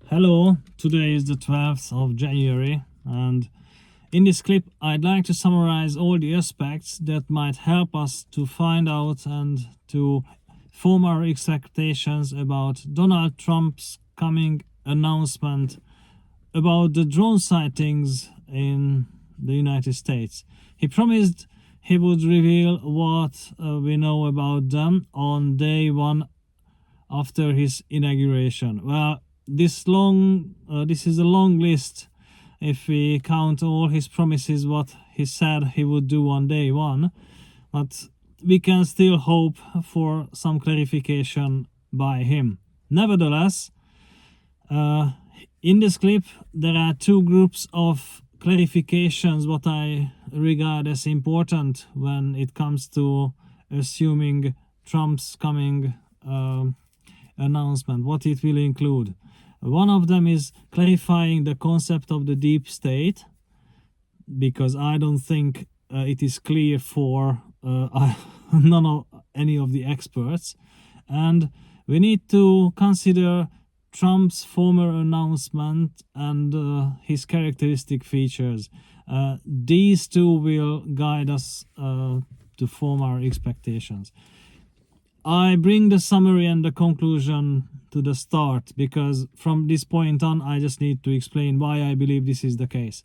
Hello, today is the 12th of January, and in this clip, I'd like to summarize all the aspects that might help us to find out and to form our expectations about Donald Trump's coming announcement about the drone sightings in the United States. He promised he would reveal what we know about them on day one after his inauguration. Well, this is a long list. If we count all his promises, what he said he would do on day one, but we can still hope for some clarification by him. Nevertheless, in this clip, there are two groups of clarifications what I regard as important when it comes to assuming Trump's coming announcement, what it will include. One of them is clarifying the concept of the deep state, because I don't think it is clear for any of the experts, and we need to consider Trump's former announcement and his characteristic features. These two will guide us to form our expectations. I bring the summary and the conclusion to the start, because from this point on I just need to explain why I believe this is the case.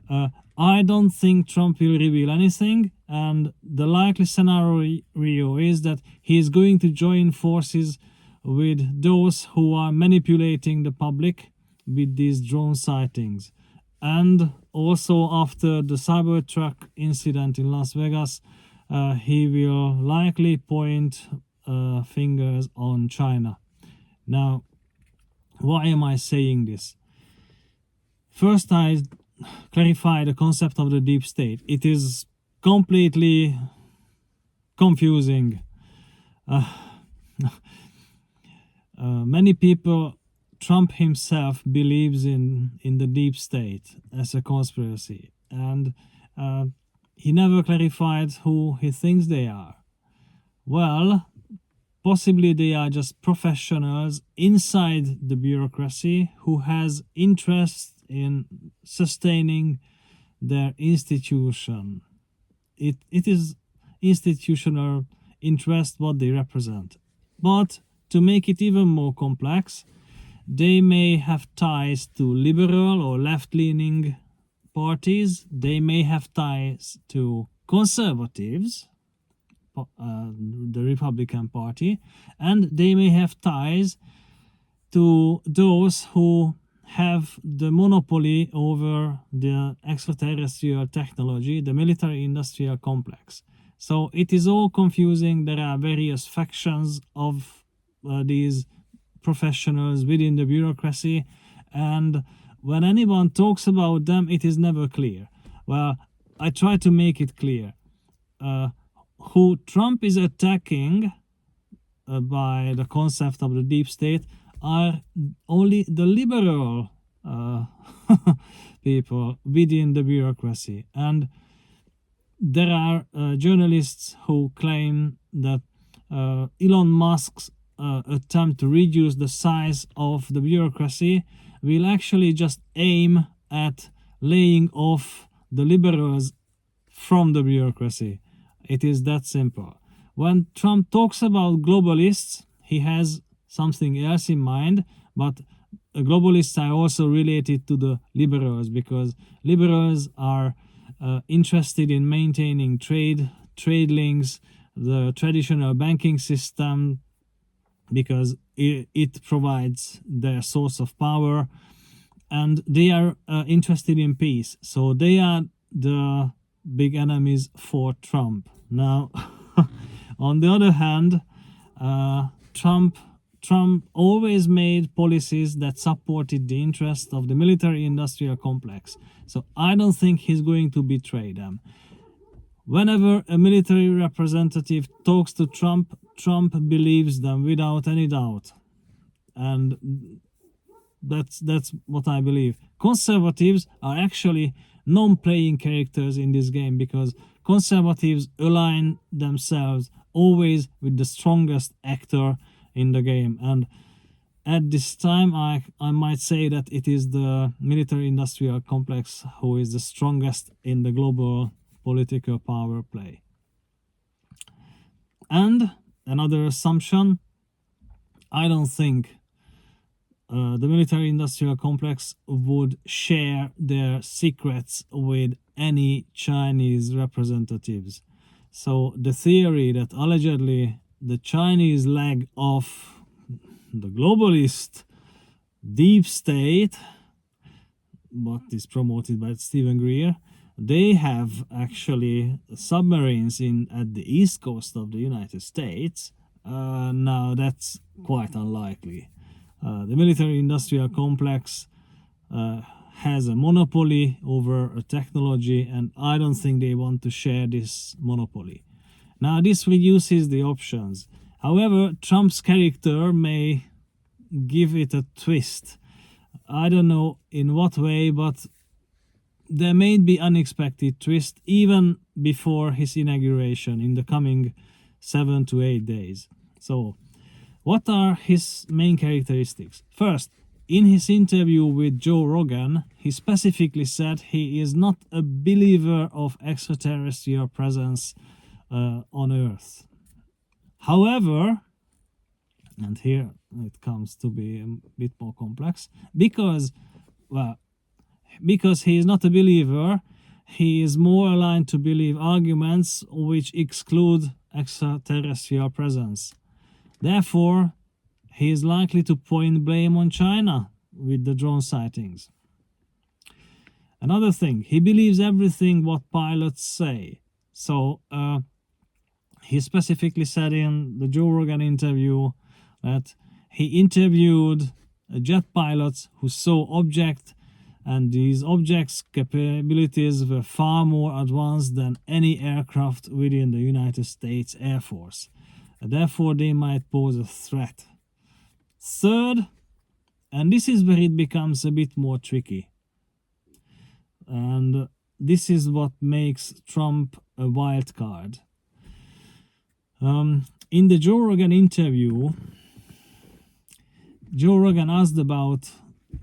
I don't think Trump will reveal anything, and the likely scenario is that he is going to join forces with those who are manipulating the public with these drone sightings. And also, after the Cybertruck incident in Las Vegas, he will likely point fingers on China. Now, why am I saying this? First, I clarify the concept of the deep state. It is completely confusing. Many people, Trump himself believes in the deep state as a conspiracy, and he never clarified who he thinks they are. Well, possibly they are just professionals inside the bureaucracy who has interest in sustaining their institution. It is institutional interest what they represent. But to make it even more complex, they may have ties to liberal or left-leaning parties. They may have ties to conservatives, the Republican Party, and they may have ties to those who have the monopoly over the extraterrestrial technology, the military-industrial complex. So it is all confusing. There are various factions of these professionals within the bureaucracy, and when anyone talks about them, it is never clear. Well, I try to make it clear. Who Trump is attacking by the concept of the deep state are only the liberal people within the bureaucracy. And there are journalists who claim that Elon Musk's attempt to reduce the size of the bureaucracy will actually just aim at laying off the liberals from the bureaucracy. It is that simple. When Trump talks about globalists, he has something else in mind, but globalists are also related to the liberals, because liberals are interested in maintaining trade links, the traditional banking system, because it provides their source of power, and they are interested in peace. So they are the big enemies for Trump. Now, on the other hand, Trump always made policies that supported the interest of the military-industrial complex. So I don't think he's going to betray them. Whenever a military representative talks to Trump, Trump believes them without any doubt. And that's what I believe. Conservatives are actually non-playing characters in this game, because conservatives align themselves always with the strongest actor in the game, and at this time, I might say that it is the military industrial complex who is the strongest in the global political power play. And another assumption, I don't think the military industrial complex would share their secrets with any Chinese representatives. So the theory that allegedly the Chinese leg of the globalist deep state, what is promoted by Stephen Greer, they have actually submarines in at the east coast of the United States. Now that's quite unlikely. The military industrial complex has a monopoly over a technology, and I don't think they want to share this monopoly. Now, this reduces the options. However, Trump's character may give it a twist. I don't know in what way, but there may be unexpected twist even before his inauguration in the coming 7 to 8 days. So, what are his main characteristics? First, in his interview with Joe Rogan, he specifically said he is not a believer of extraterrestrial presence on Earth. However, and here it comes to be a bit more complex, because he is not a believer, he is more aligned to believe arguments which exclude extraterrestrial presence. Therefore, he is likely to point blame on China with the drone sightings. Another thing, he believes everything what pilots say. So, he specifically said in the Joe Rogan interview that he interviewed jet pilots who saw objects, and these objects' capabilities were far more advanced than any aircraft within the United States Air Force. Therefore, they might pose a threat. Third, and this is where it becomes a bit more tricky, and this is what makes Trump a wild card. In the Joe Rogan interview, Joe Rogan asked about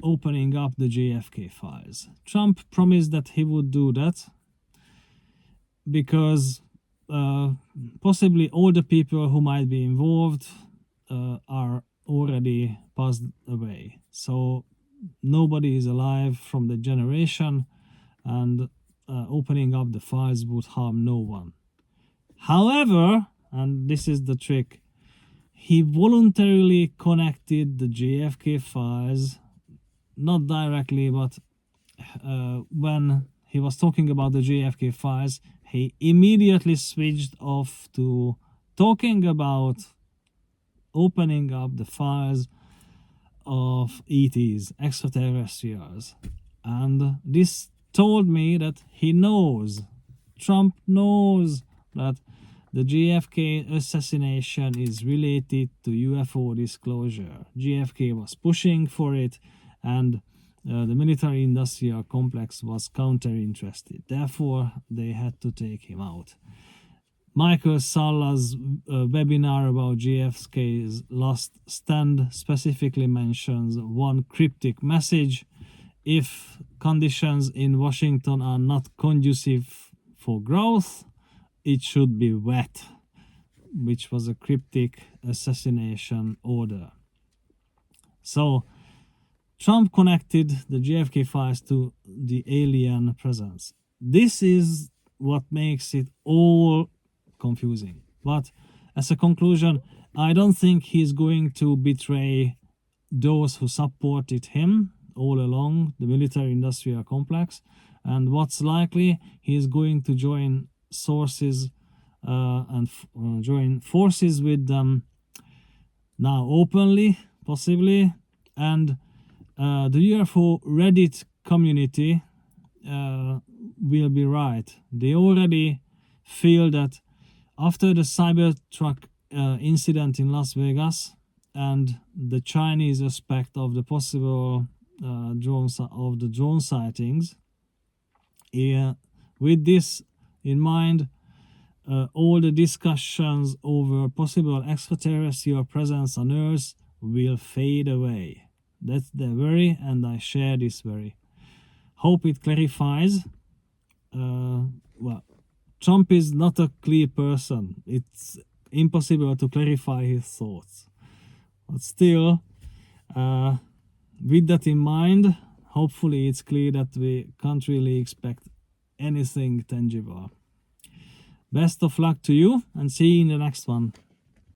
opening up the JFK files. Trump promised that he would do that because possibly all the people who might be involved are already passed away. So nobody is alive from the generation, and opening up the files would harm no one. However, and this is the trick, he voluntarily connected the JFK files, not directly, but when he was talking about the JFK files, he immediately switched off to talking about opening up the files of ETs, extraterrestrials. And this told me that he knows, Trump knows, that the JFK assassination is related to UFO disclosure. JFK was pushing for it, and the military industrial complex was counter-interested. Therefore, they had to take him out. Michael Salla's webinar about JFK's last stand specifically mentions one cryptic message: if conditions in Washington are not conducive for growth, it should be wet, which was a cryptic assassination order. So, Trump connected the JFK files to the alien presence. This is what makes it all confusing. But as a conclusion, I don't think he's going to betray those who supported him all along the military-industrial complex. And what's likely, he's going to join sources and join forces with them now openly, possibly, and the UFO Reddit community will be right. They already feel that after the Cybertruck incident in Las Vegas and the Chinese aspect of the possible drone sightings, with this in mind, all the discussions over possible extraterrestrial presence on Earth will fade away. That's the worry, and I share this worry. Hope it clarifies. Well, Trump is not a clear person. It's impossible to clarify his thoughts. But still, with that in mind, hopefully it's clear that we can't really expect anything tangible. Best of luck to you, and see you in the next one.